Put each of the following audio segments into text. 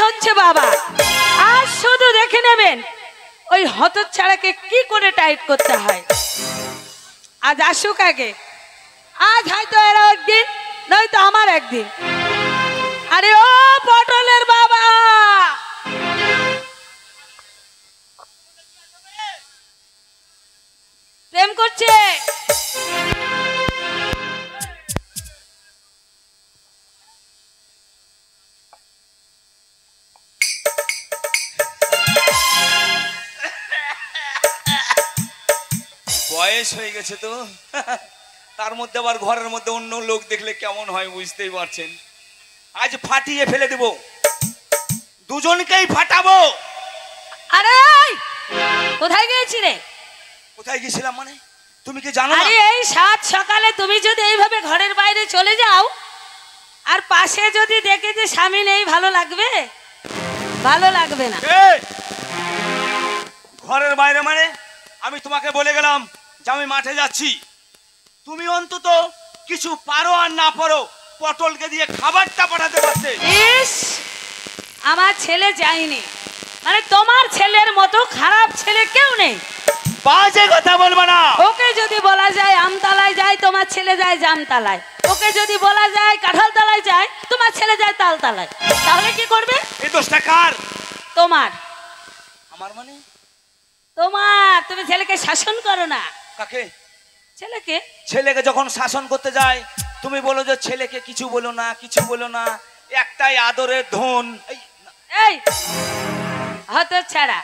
হচ্ছে বাবা। আর শুধু দেখে নেবেন ওই হতচ্ছাড়াকে কি করে টাইট করতে হয়। আজ আসুক আগে, আজ হয়তো এরা একদিন, নয়তো আমার একদিন। আরে ও পটলের বাবা, প্রেম করছে। বয়স হয়ে গেছে তো, তার মধ্যে আবার ঘরের মধ্যে অন্য লোক দেখলে কেমন হয় বুঝতেই পারছেন। আজ ফাটিয়ে ফেলে দেব, দুজনকেই ফাটাবো। আরে কোথায় গিয়েছি রে? কোথায় গেছিলাম মানে তুমি কি জানো না? আরে এই সাত সকালে তুমি যদি এইভাবে ঘরের বাইরে চলে যাও, আর পাশে যদি দেখে যে স্বামী নেই, ভালো লাগবে? ভালো লাগবে না। ঘরের বাইরে মানে আমি তোমাকে বলে গেলাম যে আমি মাঠে যাচ্ছি, তুমি অন্তত কিছু পারো আর না পারো পটলকে দিয়ে খাবারটা পাঠাতে পারতে। ইস, আমার ছেলে যায়নি মানে তোমার ছেলের মতো খারাপ ছেলে কেউ নেই। বাজে কথা বলবো না। ওকে যদি বলা যায় আমতলায় যায়, তোমার ছেলে যায় জামতলায়। ওকে যদি বলা যায় কাঁঠালতলায় যায়, তোমার ছেলে যায় তালতলায়। তাহলে কি করবে? এই দোষটা কার? তোমার। আমার মানে? তোমার। তুমি ছেলেকে শাসন করো না। কাকে? ছেলেকে। ছেলেকে যখন শাসন করতে যায় তুমি বলো যে ছেলেকে কিছু বলো না, কিছু বলো না, একটাই আদরের ধন। এই হতচ্ছাড়া,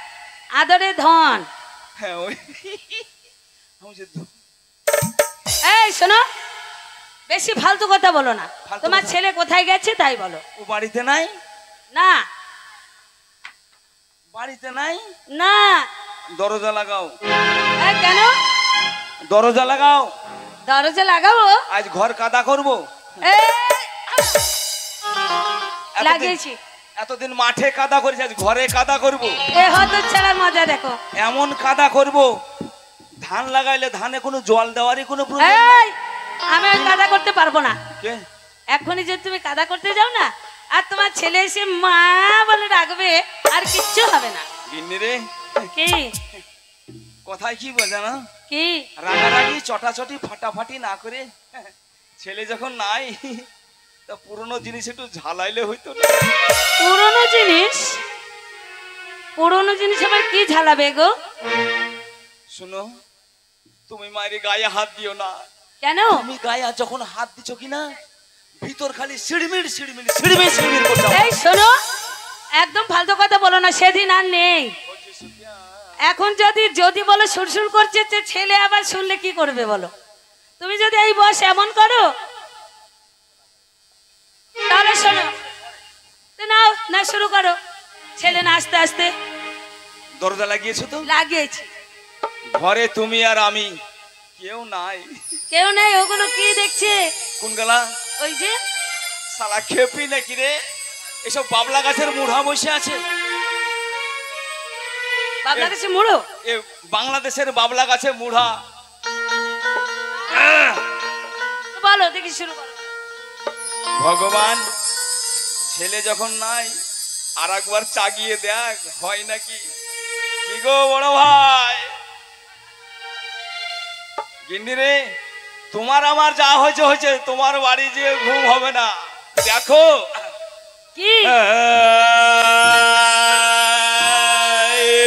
আদরের ধন। হ্যাঁ ওই। এই শোনো, বেশি ফালতু কথা বলো না। তোমার ছেলে কোথায় গেছে তাই বলো। ও বাড়িতে নাই? না। বাড়িতে নাই? না। দরজা লাগাও। কেন? দরজা লাগাও। দরজা লাগাবো? আজ ঘর কাদা করবো। লাগিয়েছি। এতদিন মাঠে কাদা করেছি, আজ ঘরে কাদা করবো। এ হতচ্ছাড়ার মজা দেখো। এমন কাদা করবো, ধান লাগাইলে ধানে কোনো জল দেওয়ারই কোনো প্রয়োজন নেই। আমি কাদা করতে পারবো না। কে? এখনই যদি তুমি কাদা করতে যাও না, আর তোমার ছেলে এসে মা বলে ডাকবে, আর কিচ্ছু হবে না। গিন্নি রে। কি কথায় কি বোঝা না? কি রাগারাগি চটাচটি ফাটাফাটি না করে ছেলে যখন নাই, তা পুরনো জিনিস একটু ঝালাইলে হইতো না। পুরনো জিনিস? পুরনো জিনিস আবার কি ঝালাবে গো? শুনো, তুমি মায়ের গায়ে হাত দিও না। কেন? তুমি গায়ে যখন হাত দিচ্ছ কিনা, ভিতর খালি সিড়মিড় সিড়মিড় সিড়মিড় সিড়মিড় করছে। এই শোনো, একদম ফালতু কথা বলো না। সেদিন আর নেই। এখন যদি বলো সুরসুর করছে, ছেলে আবার শুনলে কি করবে বলো? তুমি যদি এই বয়স এমন করো, তাহলে শোনো, নাও না শুরু করো। ছেলে না আস্তে আস্তে। দরজা লাগিয়েছো তো? লাগিয়েছি। ঘরে তুমি আর আমি, কেউ নাই। কেউ নেই? ওগুলো কি দেখছে? কোন গালা? ওই যে শালা খেপি নাকি রে? এসব বাবলা গাছের মুড়া বসে আছে। বাবলা গাছে মুড়ো? এ বাংলাদেশের বাবলা গাছে মুড়া। বলো দেখি, শুরু করো। ভগবান, ছেলে যখন নাই আর একবার চাগিয়ে দেখ হয় নাকি। কি গো বড় ভাই? গিন্নি রে, তোমার আমার যা হয়েছে হয়েছে, তোমার বাড়ি যে ঘুম হবে না। দেখো কি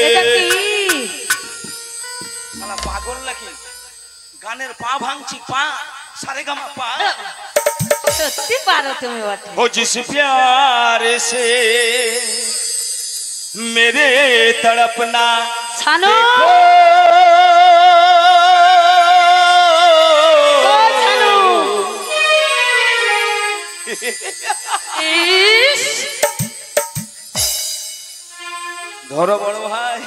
এটা কি? শালা পাগল নাকি? গানের পা ভাঙছি, পা সারেগামা পা। সত্যি পারো তুমি বটে। हो जिस प्यार से मेरे तड़पना ছানো। ধরো বড় ভাই,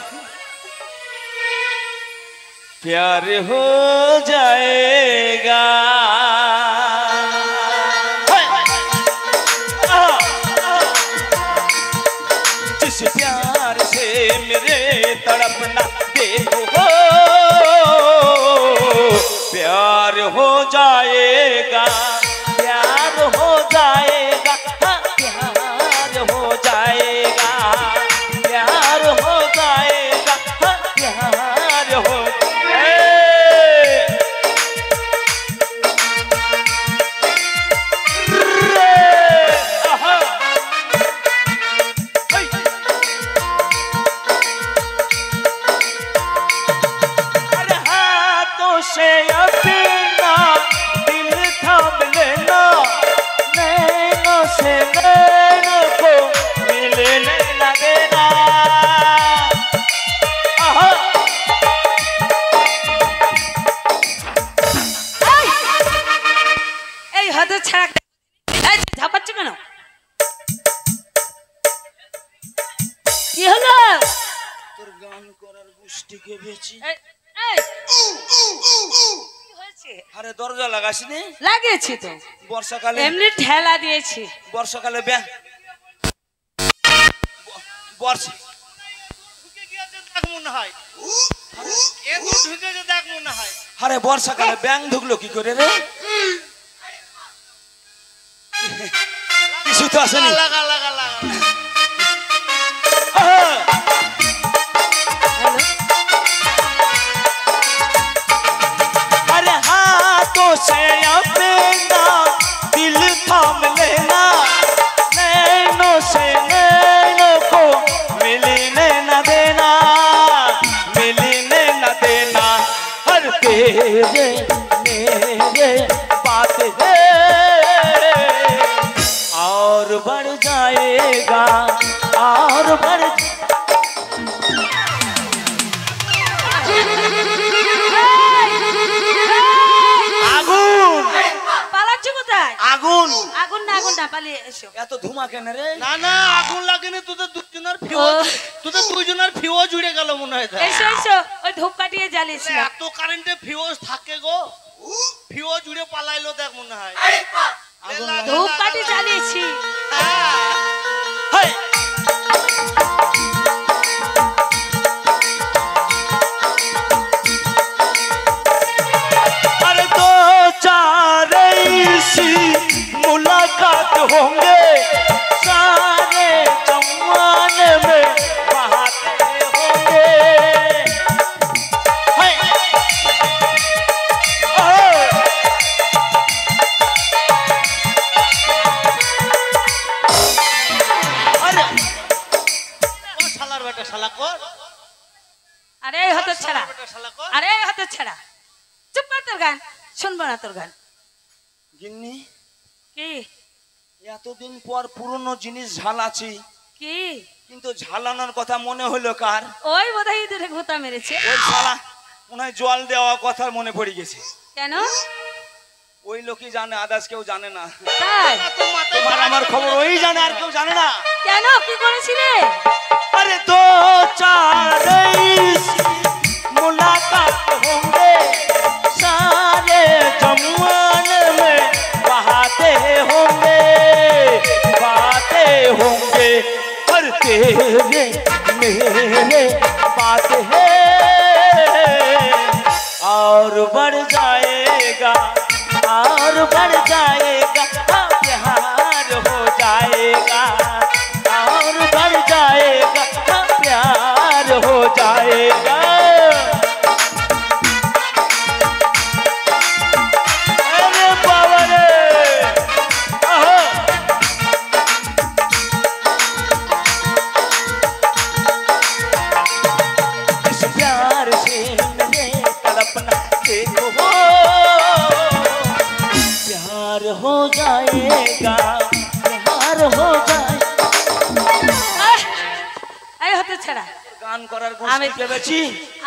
प्यार हो जाएगा जिस प्यार से मेरे तड़पना देखो, प्यार हो जाएगा, प्यार हो जाएगा, हाँ प्यार हो जाएगा। কি হলো? তোর গান করার গোষ্ঠীকে বেচি। এই, এই, কি হয়েছে? আরে দরজা লাগাসনি? লাগিয়েছি তো, বর্ষাকালে এমনি ঠেলা দিয়েছি। বর্ষাকালে বর্ষা ঢুকে গিয়েছে দেখ মনে হয়, এ তো ঢুকেছে দেখ মনে হয়। আরে বর্ষাকালে ব্যাং ঢুকলো কি করে রে? কিছু তো আসেনি। লাগা লাগা লাগা। अरे हाथों से अपना दिल थाम लेना, नैनों से नैनों को मिलने न देना, मिलने न देना। हर तेरे मेरे बात है और बढ़ जाएगा और बढ़। আগুন পালাচ্ছ কোথায়? আগুন আগুন না, আগুন না, পালিয়ে এসো। এত ধুমা কেন রে? না না আগুন লাগেনি, তোদের দুইজনের ফিউজ জুড়ে গেল মনে হয়। এসো এসো, ওই ধূপ কাটিয়ে জ্বালিয়েছিলাম। এত কারেন্টে ফিউজ থাকে গো, ফিউজ জুড়ে পালাইলো দেখ মনে হয়। ধূপ কাটি জ্বালিয়েছি। হাই अरे दो चार ऐसी मुलाकात होंगे सारे जमाने में बहाते होंगे। हाय ओह अरे শালার বেটা শালা কর, আরে এই হতো ছাড়া, বেটা শালা কর। আরে এই হতো ছাড়া, চুপ কর, তোর গান শুনবো না তোর গান। গিন্নি কি এতদিন পর পুরনো জিনিস ঝালাছি, কি? কিন্তু ঝালানোর কথা মনে হলো কার? ওই বোধহয় ইঁদুরে ঘুতা মেরেছে। ওই শালা মনে হয় জল দেওয়া কথা মনে পড়ে গেছে। কেন? ওই লোকই জানে, আদার্স কেউ জানে না। তাই? তোমার আমার খবর ওই জানে, আর কেউ জানে না। কেন, কি করেছিলে? अरे दो चार ऐसी मुलाकात होंगे सारे जमाने में बहाते होंगे, बाते होंगे। हर तेरे मेरे बात है और बढ़ जाएगा और बढ़ जाएगा, प्यार हो जाएगा और बढ़ जाएगा, प्यार हो जाएगा। अरे बाबा रे आहो। इस प्यार से मेरे कल्पना देखो, प्यार हो जाएगा, प्यार हो जाएगा। এই হতো ছাড়া, গান করার গোষ্ঠী ভেবেছি।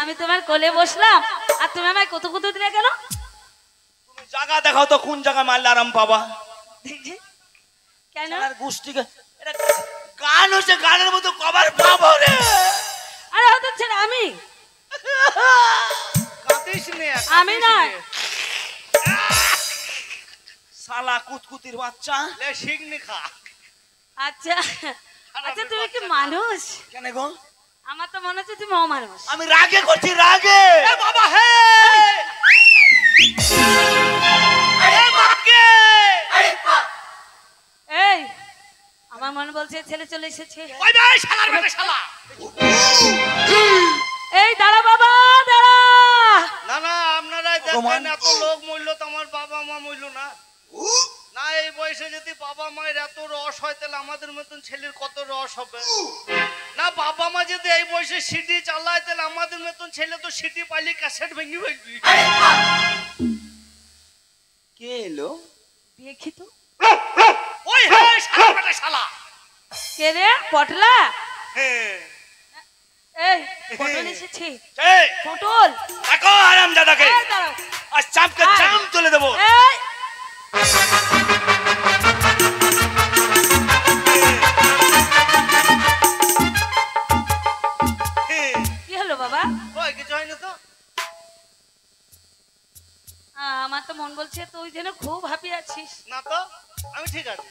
আমি তোমার কোলে বসলাম আর তুমি আমায় কত কত দিলে কেন? তুমি জায়গা দেখাও তো, কোন জায়গায় মারলে আরাম পাবা। কেন? আর গোষ্ঠীকে এটা গান হচ্ছে, গানের মতো কভার পাবো রে। আরে হতো ছাড়া, আমি কাঁদিস নে, আমি নয়। শালা কুতকুতির বাচ্চা। লে শিগনি খা। আচ্ছা আচ্ছা, তুমি কি মানুষ? কেন গো? আমার তো মনে হচ্ছে তুমি অমানুষ। আমি রাগে করছি, রাগে। এ বাবা হে, এ মাকে, এই আমার মনে বলছে ছেলে চলে এসেছে। ওই ভাই শালার বেটা শালা। এই দাঁড়া বাবা, দাঁড়া। না না আপনারাই দেখেন, এত লোক মরল তো আমার বাবা মা মরল না। না এই বয়সে যদি বাবা মায়ের এত রস হয় তাহলে আমাদের মতন ছেলের কত রস হবে। না বাবা মা যদি এই বয়সে সিটি চালায় তাহলে আমাদের মতন ছেলে তো সিটি পাইলে ক্যাসেট ভেঙে ফেলবি। কে এলো? দেখি তো। ওই হে শালা বেটা শালা। কে রে? পটলা? হ্যাঁ এই পটল এসেছে। এই পটল দেখো হারামজাদাকে, এই দাঁড়াও। আজ চাপকে চাম তুলে দেবো। এই তো মন বলছে তুই যেন খুব হ্যাপি আছিস। না তো, আমি ঠিক আছি।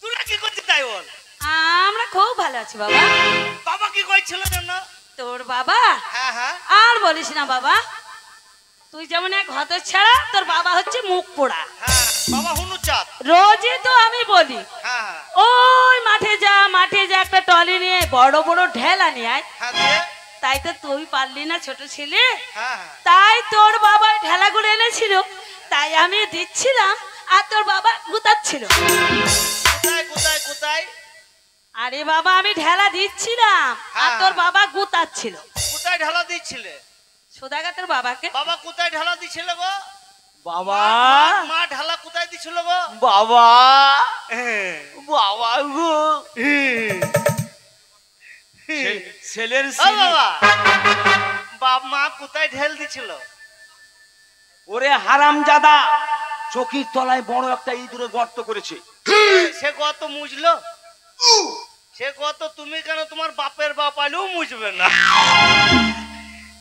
তোরা কি করছিস তাই বল? আমরা খুব ভালো আছি বাবা। বাবা কি কইছিল জান? তোর বাবা? হ্যাঁ হ্যাঁ। আর বলিস না বাবা, তুই যেমন এক হতচ্ছাড়া, তোর বাবা হচ্ছে মুখ পোড়া। হ্যাঁ, বাবা হুনুচাঁদ। রোজই তো আমি বলি হ্যাঁ হ্যাঁ। ওই মাঠে যা একটা টলি নিয়ে বড় বড় ঢেলা নিয়ে আয়। হ্যাঁ দিয়ে? তাই তো তুই পারলি না ছোট ছেলে, হ্যাঁ হ্যাঁ। তাই তোর বাবা ঢেলাগুলো এনেছিল, তাই আমি দিচ্ছিলাম আর তোর বাবা গুতাচ্ছিল। কোথায় কোথায় কোথায়? আরে বাবা আমি ঢেলা দিচ্ছিলাম আর তোর বাবা গুতাচ্ছিল। কোথায় ঢালা দিচ্ছিলে? সোদাগা তোর বাবাকে। বাবা কোথায় ঢালা দিছিল গো? বাবা মা ঢালা কোথায় দিছিল গো? বাবা বাবা গো ছেলের ও বাবা, বাপ মা কোথায় ঢেল দিছিল? ওরে হারামজাদা, চকির তলায় বড় একটা ইঁদুরে গর্ত করেছে। সে কত মুজলো? সে কত তুমি কেন তোমার বাপের বাপ আইলেও মুজবে না।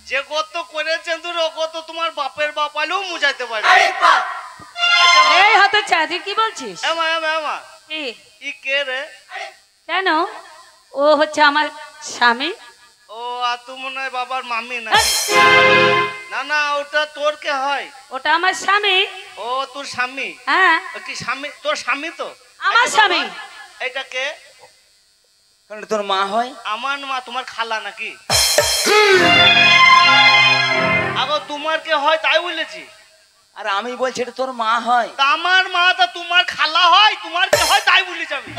যে কত করেছেন তুই ও কত তোমার বাপের বাপ আইলেও মুজাইতে পারে। এই হতচ্ছাড়া তুই কি বলছিস? এমা এমা এমা কি? ই কে রে? কেন? ও হচ্ছে আমার স্বামী। ও আর তুই মনে হয় বাবার মামি না? না না, ওটা তোর কে হয়? ওটা আমার স্বামী। ও তোর স্বামী? হ্যাঁ ও কি স্বামী? তোর স্বামী তো? আমার স্বামী। এটা কে? কারণ তোর মা হয়। আমার মা তোমার খালা নাকি? আগো তোমার কে হয় তাই বলেছি। আর আমি বলছি এটা তোর মা হয়। তা আমার মা তা তোমার খালা হয়, তোমার কে হয় তাই বলেছি আমি।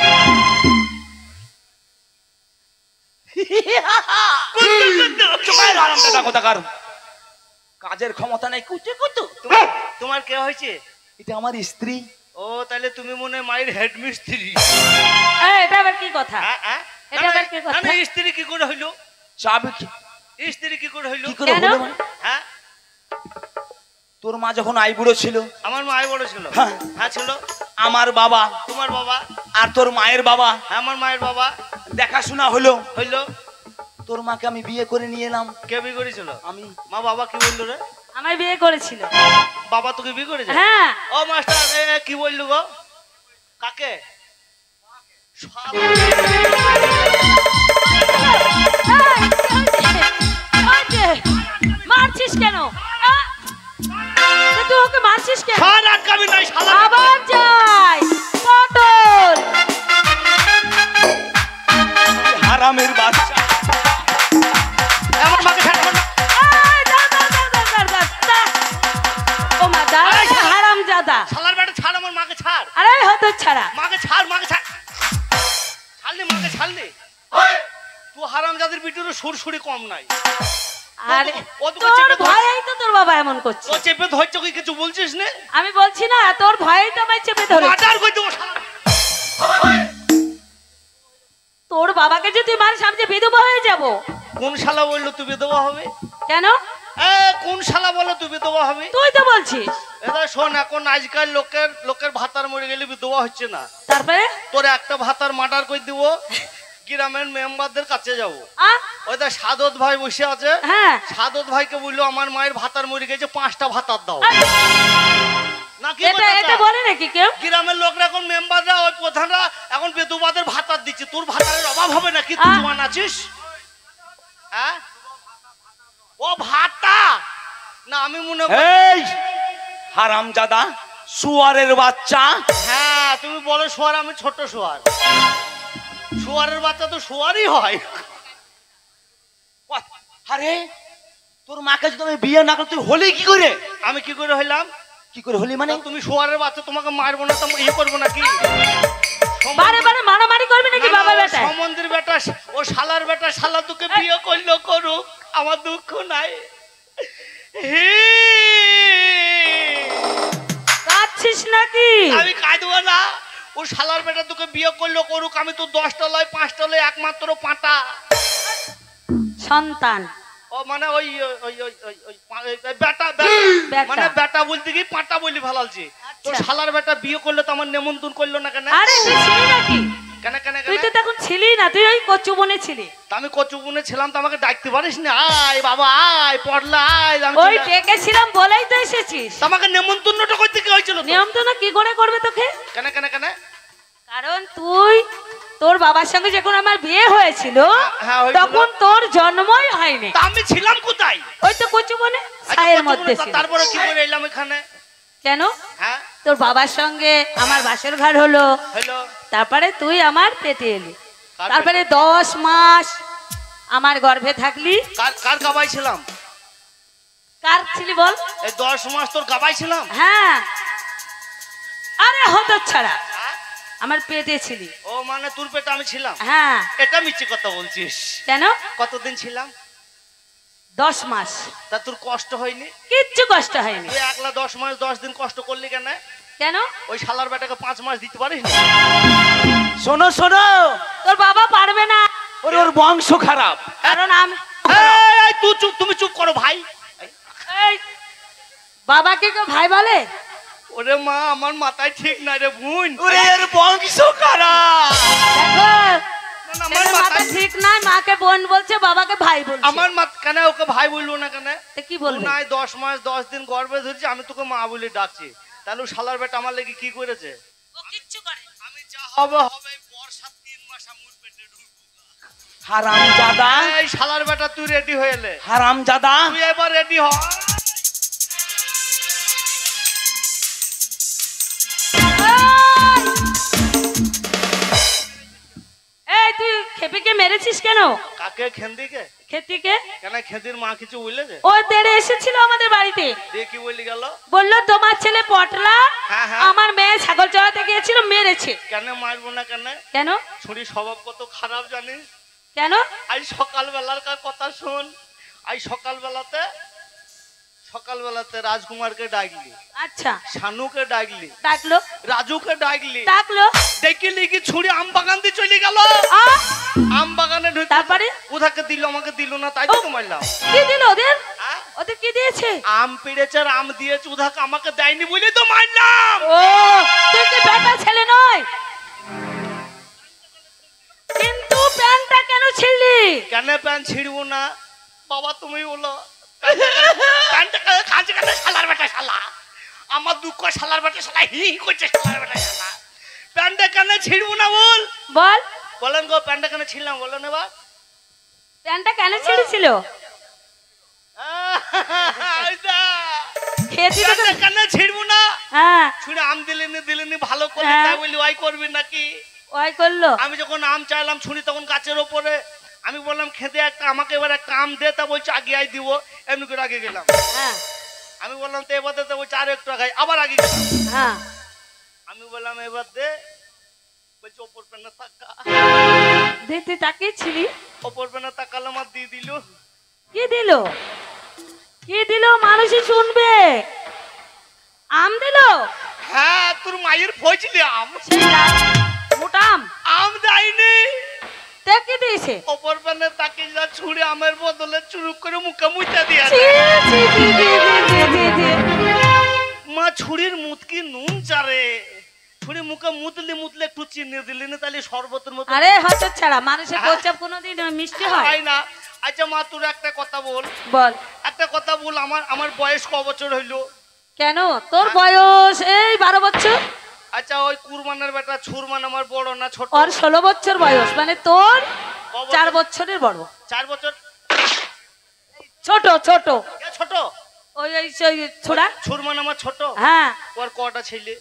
কাজের ক্ষমতা নেই কুটে কুটু। তোমার কে হয়েছে? এটা আমার স্ত্রী। ও তাহলে তুমি মনে হয় মায়ের হেড মিস্ত্রি। এটা আবার কি কথা? এটা আবার কি কথা? স্ত্রী কি করে হইলো? চাবি স্ত্রী কি করে হইলো? কি করে হলো মানে? হ্যাঁ, তোর মা যখন আইবুড়ো ছিল, আমার মা বড় ছিল। হ্যাঁ। হ্যাঁ ছিল। আমার বাবা তোমার বাবা আর তোর মায়ের বাবা হ্যাঁ, আমার মায়ের বাবা দেখাশোনা হলো। হইলো। তোর মাকে আমি বিয়ে করে নিয়ে এলাম। কে বিয়ে করেছিল? আমি। মা বাবা কি বললো রে? আমায় বিয়ে করেছিল। বাবা তোকে বিয়ে করেছে? হ্যাঁ। ও মাস্টার কি বললো গো? কাকে? মারছিস কেন? তুই ওকে মারছিস কেন? আবার যাই পটল হারামের বাচ্চা। আমার মাকে ছাড়বো না। ও মা দাদা হারামজাদা। শালার বেটা ছাড়, আমার মাকে ছাড়। আরে হতচ্ছাড়া। মাকে ছাড়, মাকে ছাড়। ছাড়লি মাকে ছাড়লি। তুই হারামজাদের ভিতরে সুরসুরি কম নাই। আরে ও তোকে তোর চেপে ধর- ভয়েই তো তোর বাবা এমন করছে। ও চেপে ধরছে, কি কিছু বলছিস না? আমি বলছি না, তোর ভয়েই তো আমায় চেপে ধরে। মাটার কই দেবো শালা। তোর বাবাকে যদি মারিস আমি যে বিধবা হয়ে যাব। কোন শালা বললো তুই বিধবা হবে? কেন? কোন শালা বললো তুই বিধবা হবে? তুই তো বলছিস। এটা শোন, এখন আজকাল লোকের ভাতার মরে গেলে বিধবা হচ্ছে না। তারপরে তোর একটা ভাতার মার্ডার করে দিব, গ্রামের মেম্বারদের কাছে যাবো। আহ ওইটা সাদত ভাই বসে আছে। হ্যাঁ। সাদত ভাইকে বললো আমার মায়ের ভাতার মরে গেছে, 5টা ভাতার দাও। নাকি এটা বলে নাকি কেউ? গ্রামের লোকরা এখন মেম্বাররা ওই প্রধানরা এখন বিধবাদের ভাতার দিচ্ছে। তোর ভাতারের অভাব হবে নাকি? তুই জোয়ান আছিস? হ্যাঁ, ও ভাতা না, আমি মনে করি এই হারামজাদা শুয়ারের বাচ্চা। হ্যাঁ তুমি বলো শুয়ার, আমি ছোট শুয়ার। শুয়ারের বাচ্চা তো শুয়ারই হয়। আরে তোর মাকে যদি আমি বিয়ে না করি তুই হলি কি করে? আমি কি করে হইলাম? কি করে হলি মানে? তুমি শুয়ারের বাচ্চা, তোমাকে মারবো না তো ইয়ে করবো নাকি? বারে বারে মারামারি করবি নাকি বাবা বেটা? সমন্দির বেটা, ও শালার বেটা, শালা তোকে বিয়ে করলো করুক, আমার দুঃখ নাই। কাঁদছিস নাকি? আমি কাঁদবো না। ও শালার বেটা তোকে বিয়ে করলো করুক, আমি তো 10টা লয় 5টা লয়, একমাত্র পাঁটা সন্তান। ও মানে ওই ওই ওই ওই ওই বেটা, মানে বেটা বলতে কি পাঁটা বলি ভালালছি। তোর শালার বেটা বিয়ে করলো তো আমার নেমন্তন্ন করলো না কেন? আরে তুই ছিলি নাকি? কেন কেন তুই কেন তো তখন ছিলি না, তুই ওই কচু বনে ছিলি। তা আমি কচু গুনে ছিলাম, তো আমাকে ডাকতে পারিস না? আয় বাবা আয়, পড়লা আয়। আমি ওই চলে- ডেকেছিলাম বলেই তো এসেছিস। তা আমাকে নেমন্তন্নটা করতে কি হয়েছিল তো? নিয়ম তো না, কি করে করবে তোকে? কেন কেন কেন? কারণ তুই তোর বাবার সঙ্গে যখন আমার বিয়ে হয়েছিল হ্যাঁ, হয়েছিল। তখন তোর জন্মই হয়নি। তা আমি ছিলাম কোথায়? ওই তো কচু বনে আচ্ছা, ছায়ের কচু মধ্যে গুনে ছিল। তারপরে কি করে এলাম এখানে? কেন? হ্যাঁ তোর বাবার সঙ্গে আমার বাসর ঘর হলো, হ্যালো। তারপরে তুই আমার পেটে এলি, কার তারপরে 10 মাস আমার গর্ভে থাকলি। কার কার গাবাই ছিলাম? কার ছিলি বল? এই 10 মাস তোর গাবাই ছিলাম? হ্যাঁ, আরে হতো ছাড়া আমার পেটে ছিলি। ও মানে তোর পেটে আমি ছিলাম? হ্যাঁ। এটা মিথ্যে কথা বলছিস। কেন? কতদিন ছিলাম? 10 মাস। তা তোর কষ্ট হয়নি? কিচ্ছু কষ্ট হয়নি। তুই একলা 10 মাস 10 দিন কষ্ট করলি কেন? কেন? ওই শালার বেটাকে 5 মাস দিতে পারিস না? শোনো শোনো, তোর বাবা পারবে না, ওর বংশ খারাপ। কারণ আমি এই তুই চুপ, তুমি চুপ করো ভাই। এই বাবাকে কেউ ভাই বলে? ওরে মা, আমার মাথায় ঠিক নাই রে বোন। ওরে এর বংশ খারাপ। দেখো, না, না, আমার ছেলের মাথা মাথায় ঠিক নাই, মাকে বোন বলছে, বাবাকে ভাই বলছে। আমার মাথা কেন ওকে ভাই বললো না কেন? তো কি বলবে? নাই 10 মাস 10 দিন গর্ভে ধরেছি, আমি তোকে মা বলে ডাকছি, তাহলে ও শালার বেটা আমার লেগে কি করেছে? ও কিচ্ছু করে। আমি যা হবে হবে, বর্ষা 3 মাস আমার পেটে ঢুকবো। হারামজাদা, এই শালার বেটা তুই রেডি হয়ে এলে, হারামজাদা। তুই এবার রেডি হ। এই তুই খেপিকে মেরেছিস কেন? কাকে? খেন্দিকে? খেতিকে? কেন খেদির মা কিছু বললেছে? ও তেড়ে এসেছিল আমাদের বাড়িতে, দিয়ে কি বলি গেল? বললো তোমার ছেলে পটলা হ্যাঁ, হ্যাঁ। আমার মেয়ে ছাগল চড়াতে গিয়েছিল, মেরেছে। কেন মারবো না কেন? কেন? ছুরি স্বভাব কত খারাপ জানিস? কেন? আজ সকালবেলার কথা শোন। আজ সকালবেলাতে রাজকুমারকে ডাকলি, আচ্ছা, শানুকে ডাকলি, ডাকলো, রাজুকে ডাকলি, ডাকলো, দেখলি কি ছুরি আম বাগান দিয়ে চলে গেল। আ, আম বাগানে ঢুকে তারপরে? ওদেরকে দিল, আমাকে দিল না, তাই তো মারলাম। কি দিল ওদের? হ্যাঁ? ওদের কি দিয়েছে? আম পেড়েছে আর আম দিয়েছে, ওদেরকে আমাকে দেয়নি বলে তো মারলাম। ও, তুই কি বেটা ছেলে নয়? কিন্তু প্যান্টটা কেন ছিড়লি? কেন প্যান্ট ছিড়বো না? বাবা তুমি বলো। প্যান্টটা খাচ্ছে কেন? শালার বেটা শালা, আমার দুঃখ শালার বেটা শালা, হি করছে শালার বেটা শালা। প্যান্টটা কেন ছিড়বো না বল? বল, বলেন গো, প্যান্টটা কেন ছিড়লাম বলো না এবার? প্যান্টটা কেন ছিঁড়েছিল? খেয়েছি তো প্যান্টটা কেন ছিড়বো না? হ্যাঁ, ছুঁড়ে আম দিলেনি ভালো করে, হ্যাঁ। তাই বলি ওয়াই করবি নাকি? ওই করলো। আমি যখন আম চাইলাম ছুরি তখন গাছের ওপরে, আমি বললাম খেতে একটা, আমাকে এবার একটা আম দে, তা বলছে আগে আই দিব, এমনি করে আগে গেলাম। হ্যাঁ, আমি বললাম তো এবার দে, তা বলছে আর একটু আগে, আবার আগে গেলাম। হ্যাঁ, আমি বললাম এবার দে, বলছে ওপর পেনে তাকা। দিতে তাকিয়েছিলি? ওপর পেনে তাকালাম আর দিয়ে দিল। কি দিল? কি দিল? মানুষই শুনবে। আম দিল? হ্যাঁ, তোর মায়ের ফজলি আম। মোটা আম? আম দেয়নি। তে কি দিয়েছে? ওপর পেনে তাকিয়ে যা ছুরি আমের বদলে চুরুক করে মুখে মুইতা ছি, দিয়েছে। ছি, ছি, ছি, ছি, ছি, ছি। মা ছুরির মুত কি নুন চারে, ছুরি মুখে মুতলে একটু চিনি দিলি না, তাহলে শরবতের মতো আরে হচ্ছে ছাড়া, মানুষের প্রস্তাব কোনোদিন মিষ্টি হয়? হয় না। আচ্ছা মা, তোর একটা কথা বল, বল। একটা কথা বল, আমার বয়স ক বছর হইলো? কেন? তোর বয়স এই 12 বছর। আচ্ছা, ওই কুরবানের বেটা ছুরমান আমার বড় না ছোট? ওর 16 বছর বয়স, মানে তোর ক বছর? 4 বছরের বড়। 4 বছর ছোট ছোট, এ ছোট? ওই ওই ওই ছোড়া। ছুরমান আমার ছোট। হ্যাঁ, ওর কটা ছেলে?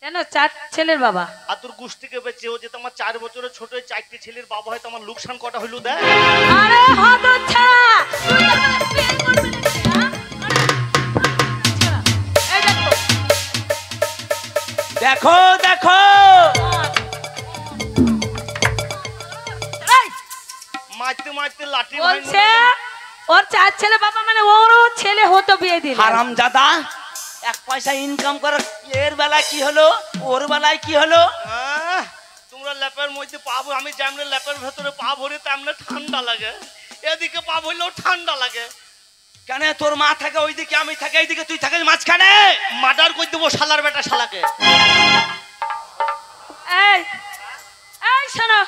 কেন? 4 ছেলের বাবা। আর তোর গোষ্ঠীকে বেঁচে ও যে তোমার 4 বছরের ছোট, 4টি ছেলের বাবা হয়, তোমার লোকসান কটা হইলো দেখ। আরে হতচ্ছাড়া, তুই তো মানে বিয়ে করবি নাকি, হ্যাঁ? এই দেখো, দেখো দেখো, এই, মারতে মারতে লাঠি বলছে ওর 4 ছেলে বাবা, মানে ওরও ছেলে হতো বিয়ে দিল। হারামজাদা, 1 পয়সা ইনকাম করে এর বেলায় কি হলো, ওর বেলায় কি হলো? তোমরা ল্যাপের মধ্যে পা, আমি যেমন ল্যাপের ভেতরে পা ভরি তেমন ঠান্ডা লাগে, এদিকে পা ভরলেও ঠান্ডা লাগে। কেন? তোর মা থাকে ওইদিকে, আমি থাকে এইদিকে, তুই থাকিস মাঝখানে। মার্ডার করে দেবো শালার বেটা শালাকে। এই, এই এই শোনো,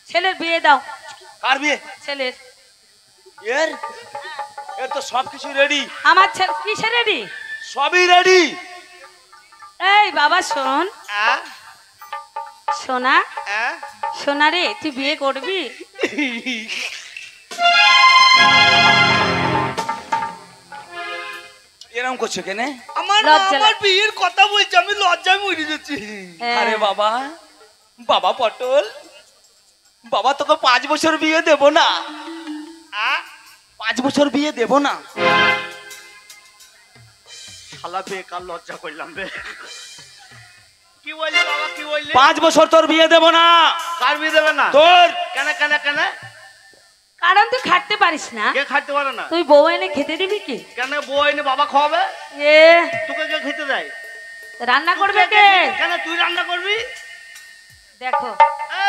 ছেলের বিয়ে দাও। কার বিয়ে? ছেলের। এর এর তো সবকিছু রেডি। আমার ছেলে কিসে রেডি? সবই রেডি। এই বাবা শোন, সোনা সোনা রে, তুই বিয়ে করবি? এরকম করছো কেন? আমার লজ্জা আমার লাগে। বিয়ের কথা বলছি, আমি লজ্জায় মরে যাচ্ছি। আরে বাবা, বাবা পটল, বাবা তোকে 5 বছর বিয়ে দেব না। 5 বছর বিয়ে দেব না। শালা বেকার লজ্জা করলাম রে। কি বললি বাবা, কি বললি? 5 বছর তোর বিয়ে দেব না। কার বিয়ে দেবে না? তোর। কেন কেন কেন? কারণ তুই খাটতে পারিস না। কে খাইতে পারে না? তুই বউ এনে খেতে দিবি কি? কেন বউ এনে বাবা খাওয়াবে? এ তোকে কে খেতে দেয়? রান্না করবে কে? কেন তুই রান্না করবি? দেখো এ,